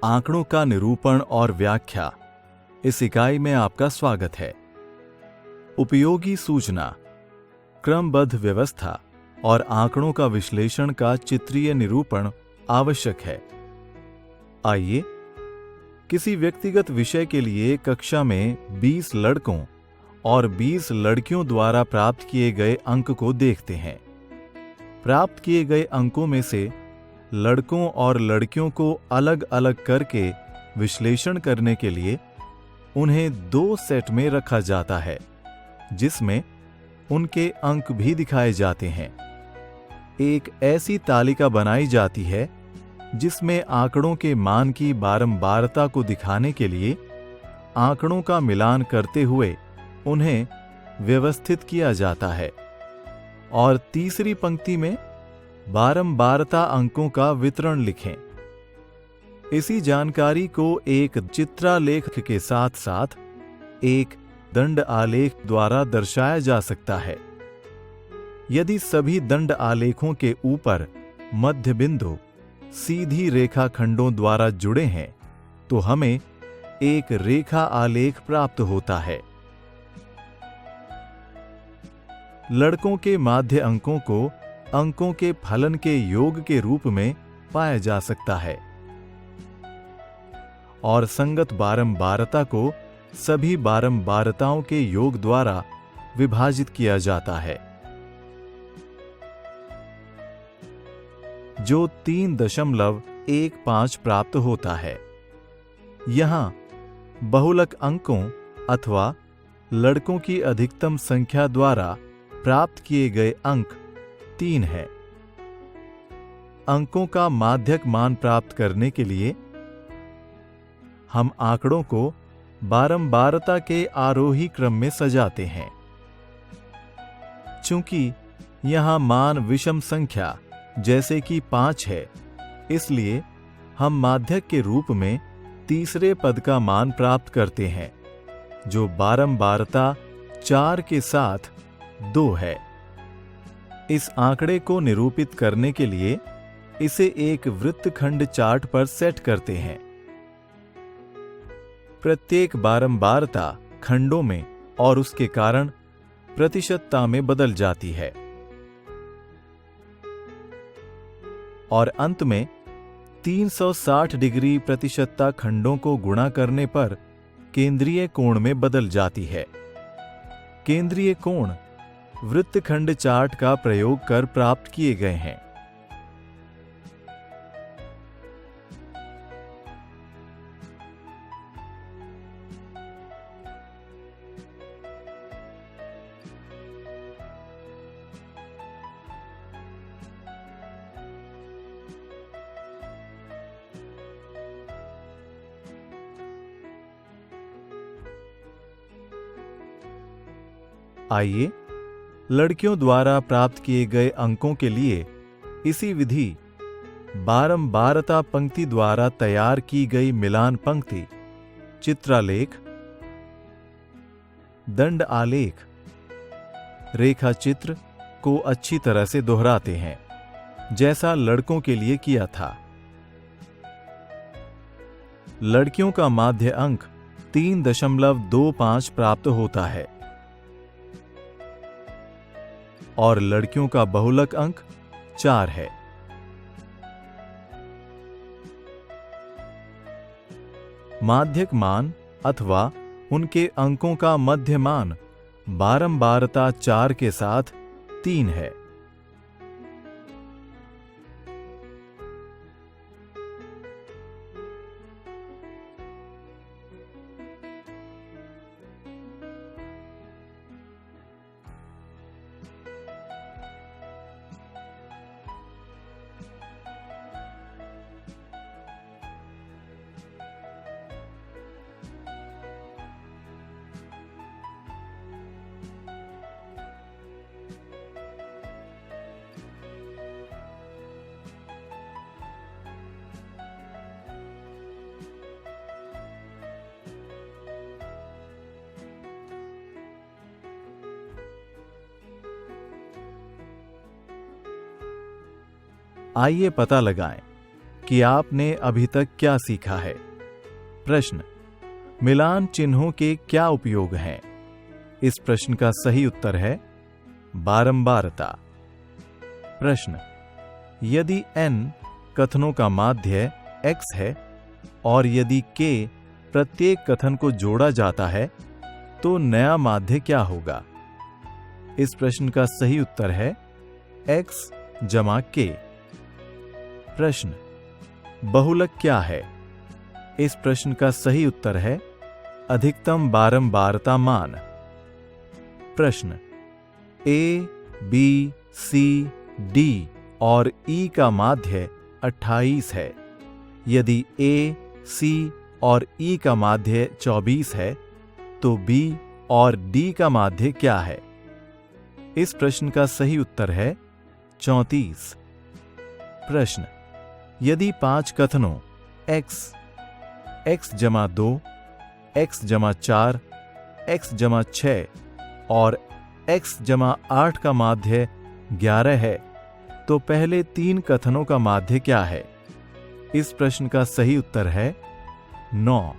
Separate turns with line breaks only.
आंकड़ों का निरूपण और व्याख्या। इस इकाई में आपका स्वागत है। उपयोगी सूचना, क्रमबद्ध व्यवस्था और आंकड़ों का विश्लेषण का चित्रीय निरूपण आवश्यक है। आइए किसी व्यक्तिगत विषय के लिए कक्षा में 20 लड़कों और 20 लड़कियों द्वारा प्राप्त किए गए अंक को देखते हैं। प्राप्त किए गए अंकों में से लड़कों और लड़कियों को अलग अलग करके विश्लेषण करने के लिए उन्हें 2 सेट में रखा जाता है, जिसमें उनके अंक भी दिखाए जाते हैं। एक ऐसी तालिका बनाई जाती है जिसमें आंकड़ों के मान की बारंबारता को दिखाने के लिए आंकड़ों का मिलान करते हुए उन्हें व्यवस्थित किया जाता है, और तीसरी पंक्ति में बारंबारता अंकों का वितरण लिखें। इसी जानकारी को एक चित्रालेख के साथ साथ एक दंड आलेख द्वारा दर्शाया जा सकता है। यदि सभी दंड आलेखों के ऊपर मध्य बिंदु सीधी रेखा खंडों द्वारा जुड़े हैं, तो हमें एक रेखा आलेख प्राप्त होता है। लड़कों के माध्य अंकों को अंकों के फलन के योग के रूप में पाया जा सकता है, और संगत बारंबारता को सभी बारंबारताओं के योग द्वारा विभाजित किया जाता है, जो 3.15 प्राप्त होता है। यहां बहुलक अंकों अथवा लड़कों की अधिकतम संख्या द्वारा प्राप्त किए गए अंक 3 है। अंकों का माध्यक मान प्राप्त करने के लिए हम आंकड़ों को बारंबारता के आरोही क्रम में सजाते हैं। चूंकि यहां मान विषम संख्या जैसे कि 5 है, इसलिए हम माध्यक के रूप में तीसरे पद का मान प्राप्त करते हैं, जो बारंबारता 4 के साथ 2 है। इस आंकड़े को निरूपित करने के लिए इसे एक वृत्तखंड चार्ट पर सेट करते हैं। प्रत्येक बारंबारता खंडों में और उसके कारण प्रतिशतता में बदल जाती है, और अंत में 360 डिग्री प्रतिशतता खंडों को गुणा करने पर केंद्रीय कोण में बदल जाती है। केंद्रीय कोण वृत्तखंड चार्ट का प्रयोग कर प्राप्त किए गए हैं। आइए लड़कियों द्वारा प्राप्त किए गए अंकों के लिए इसी विधि बारंबारता पंक्ति द्वारा तैयार की गई मिलान पंक्ति, चित्रालेख, दंड आलेख, रेखा चित्र को अच्छी तरह से दोहराते हैं, जैसा लड़कों के लिए किया था। लड़कियों का माध्य अंक 3.25 प्राप्त होता है, और लड़कियों का बहुलक अंक 4 है। माध्यक मान अथवा उनके अंकों का मध्य मान बारंबारता 4 के साथ 3 है। आइए पता लगाएं कि आपने अभी तक क्या सीखा है। प्रश्न, मिलान चिन्हों के क्या उपयोग हैं? इस प्रश्न का सही उत्तर है बारंबारता। प्रश्न, यदि n कथनों का माध्य x है और यदि k प्रत्येक कथन को जोड़ा जाता है तो नया माध्य क्या होगा? इस प्रश्न का सही उत्तर है x जमा k। प्रश्न, बहुलक क्या है? इस प्रश्न का सही उत्तर है अधिकतम बारंबारता मान। प्रश्न, a, b, c, d और e का माध्य 28 है। यदि a, c और e का माध्य 24 है तो b और d का माध्य क्या है? इस प्रश्न का सही उत्तर है 34। प्रश्न, यदि 5 कथनों x जमा 2, x जमा 4, x जमा 6 और x जमा 8 का माध्य 11 है तो पहले 3 कथनों का माध्य क्या है? इस प्रश्न का सही उत्तर है 9।